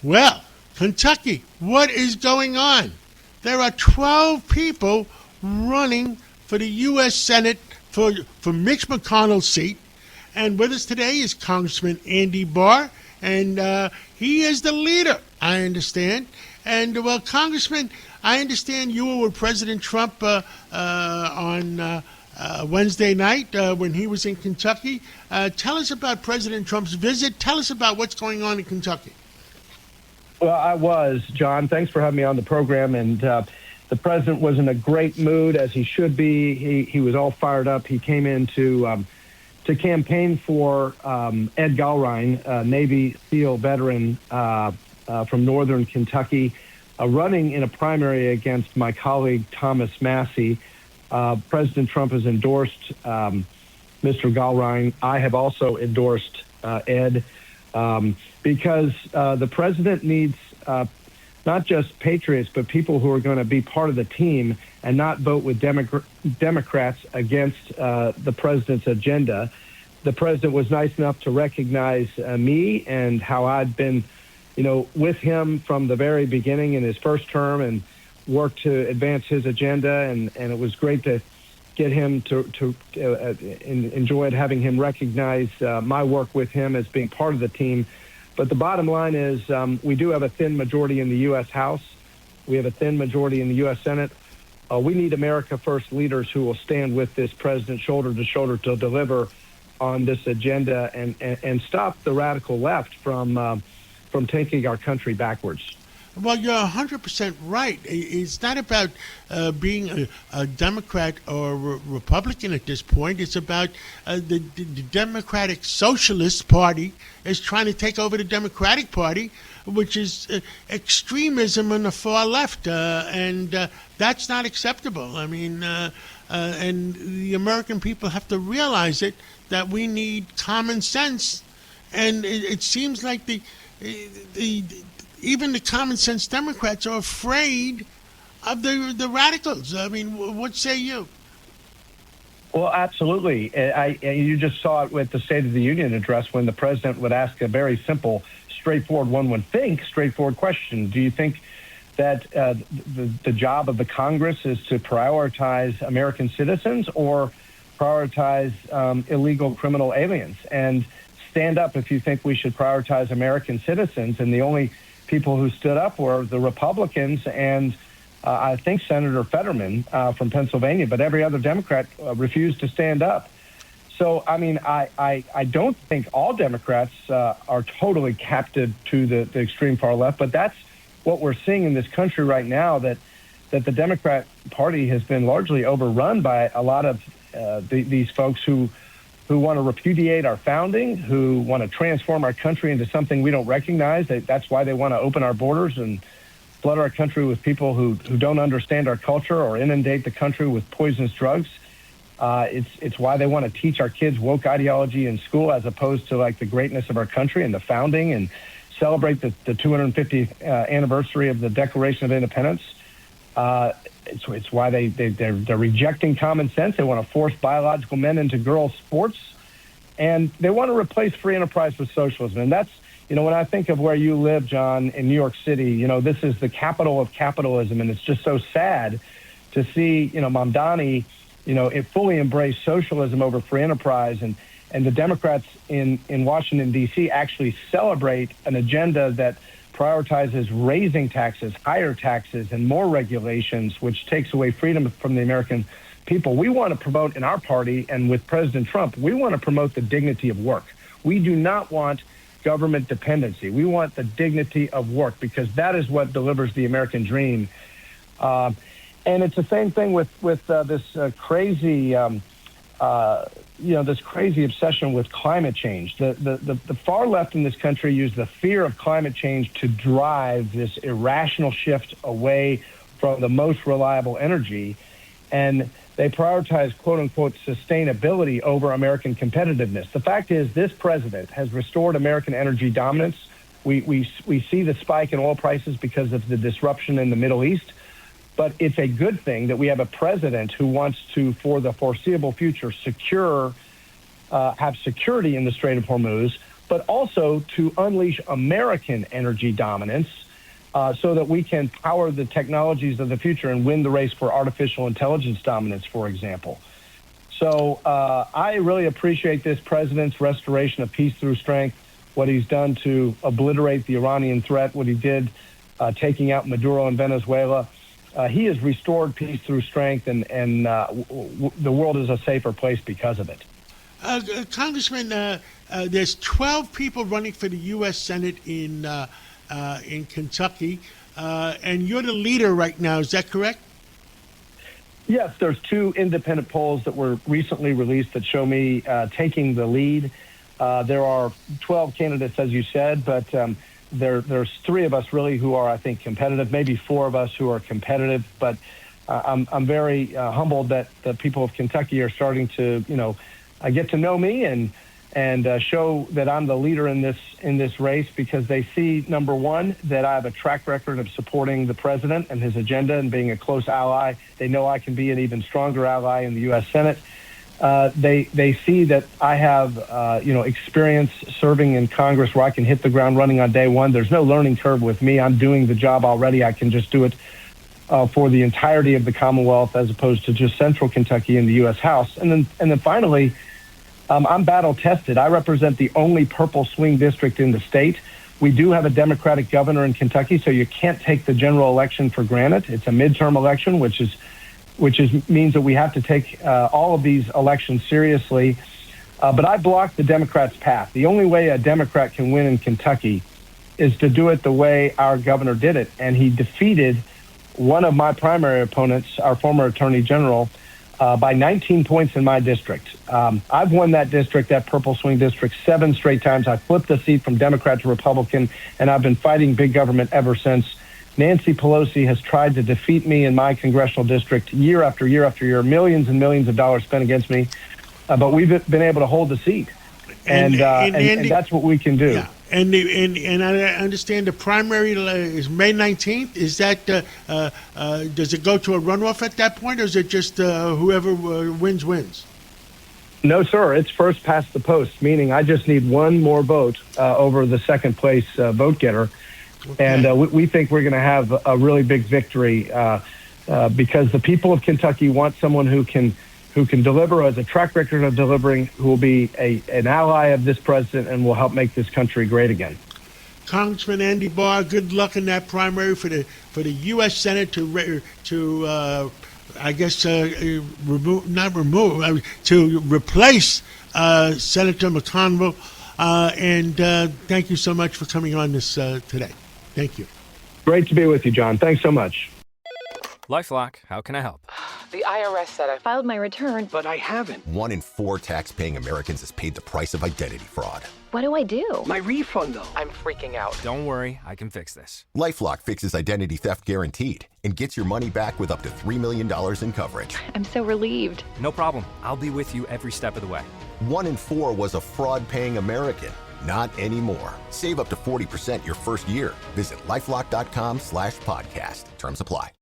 Well, Kentucky, what is going on? There are 12 people running for the U.S. Senate for Mitch McConnell's seat. And with us today is Congressman Andy Barr, and he is the leader, I understand. And, well, Congressman, I understand you were with President Trump on Wednesday night when he was in Kentucky. Tell us about President Trump's visit. Tell us about what's going on in Kentucky. Well, I was, John. Thanks for having me on the program. And the president was in a great mood, as he should be. He was all fired up. He came in to campaign for Ed Galrein, Navy SEAL veteran from northern Kentucky, running in a primary against my colleague Thomas Massey. President Trump has endorsed Mr. Galrein. I have also endorsed Ed because the president needs not just patriots, but people who are going to be part of the team and not vote with Democrats against the president's agenda. The president was nice enough to recognize me and how I'd been, with him from the very beginning in his first term and worked to advance his agenda. And it was great to get him to enjoy having him recognize my work with him as being part of the team. But the bottom line is we do have a thin majority in the U.S. House. We have a thin majority in the U.S. Senate. We need America First leaders who will stand with this president shoulder to shoulder to deliver on this agenda and stop the radical left from taking our country backwards. Well, you're 100% right. It's not about being a Democrat or Republican at this point. It's about the Democratic Socialist Party is trying to take over the Democratic Party, which is extremism on the far left, and that's not acceptable. I mean, and the American people have to realize it, that we need common sense, and it seems like even the common sense Democrats are afraid of the radicals. I mean, what say you? Well, absolutely. You just saw it with the State of the Union address when the president would ask a very simple, straightforward, one would think, straightforward question. Do you think that the job of the Congress is to prioritize American citizens or prioritize illegal criminal aliens? And stand up if you think we should prioritize American citizens. And the only people who stood up were the Republicans and I think Senator Fetterman from Pennsylvania, but every other Democrat refused to stand up. So, I mean, I don't think all Democrats are totally captive to the extreme far left, but that's what we're seeing in this country right now, that the Democrat Party has been largely overrun by a lot of these folks who want to repudiate our founding, who want to transform our country into something we don't recognize. That's why they want to open our borders and flood our country with people who don't understand our culture or inundate the country with poisonous drugs. It's why they want to teach our kids woke ideology in school as opposed to like the greatness of our country and the founding and celebrate the 250th anniversary of the Declaration of Independence. It's why they're rejecting common sense. They want to force biological men into girls' sports, and they want to replace free enterprise with socialism. And that's, when I think of where you live, John, in New York City, this is the capital of capitalism, and it's just so sad to see, Mamdani, it fully embrace socialism over free enterprise, and the Democrats in Washington, D.C. actually celebrate an agenda that prioritizes raising taxes, higher taxes, and more regulations, which takes away freedom from the American people. We want to promote in our party, and with President Trump, we want to promote the dignity of work. We do not want government dependency. We want the dignity of work because that is what delivers the American dream. And it's the same thing with this crazy this crazy obsession with climate change. The far left in this country use the fear of climate change to drive this irrational shift away from the most reliable energy. And they prioritize, quote unquote, sustainability over American competitiveness. The fact is, this president has restored American energy dominance. We see the spike in oil prices because of the disruption in the Middle East. But it's a good thing that we have a president who wants to, for the foreseeable future, have security in the Strait of Hormuz, but also to unleash American energy dominance so that we can power the technologies of the future and win the race for artificial intelligence dominance, for example. So I really appreciate this president's restoration of peace through strength, what he's done to obliterate the Iranian threat, what he did taking out Maduro in Venezuela. He has restored peace through strength, and the world is a safer place because of it. Congressman, there's 12 people running for the U.S. Senate in Kentucky, and you're the leader right now. Is that correct? Yes, there's 2 independent polls that were recently released that show me taking the lead. There are 12 candidates, as you said, but there's 3 of us really who are, I think, competitive, maybe 4 of us who are competitive. But I'm very humbled that the people of Kentucky are starting to, get to know me and show that I'm the leader in this race, because they see, number one, that I have a track record of supporting the president and his agenda and being a close ally. They know I can be an even stronger ally in the U.S. Senate. They see that I have experience serving in Congress where I can hit the ground running on day one. There's no learning curve with me. I'm doing the job already. I can just do it for the entirety of the Commonwealth as opposed to just Central Kentucky in the U.S. House. And then finally, I'm battle tested. I represent the only purple swing district in the state. We do have a Democratic governor in Kentucky, so you can't take the general election for granted. It's a midterm election, which means that we have to take all of these elections seriously. But I blocked the Democrats' path. The only way a Democrat can win in Kentucky is to do it the way our governor did it. And he defeated one of my primary opponents, our former attorney general, by 19 points in my district. I've won that district, that purple swing district, 7 straight times. I flipped the seat from Democrat to Republican, and I've been fighting big government ever since. Nancy Pelosi has tried to defeat me in my congressional district year after year after year, millions and millions of dollars spent against me, but we've been able to hold the seat, and that's what we can do. Yeah. And I understand the primary is May 19th. Is that does it go to a runoff at that point, or is it just whoever wins? No, sir. It's first past the post, meaning I just need one more vote over the second place vote getter. Okay. And we think we're going to have a really big victory because the people of Kentucky want someone who can deliver, has a track record of delivering, who will be an ally of this president and will help make this country great again. Congressman Andy Barr, good luck in that primary for the U.S. Senate to replace Senator McConnell. And thank you so much for coming on this today. Thank you. Great to be with you, John. Thanks so much. LifeLock, how can I help? The IRS said I filed my return, but I haven't. 1 in 4 tax-paying Americans has paid the price of identity fraud. What do I do? My refund, though. I'm freaking out. Don't worry, I can fix this. LifeLock fixes identity theft guaranteed and gets your money back with up to $3 million in coverage. I'm so relieved. No problem. I'll be with you every step of the way. 1 in 4 was a fraud-paying American. Not anymore. Save up to 40% your first year. Visit LifeLock.com/podcast. Terms apply.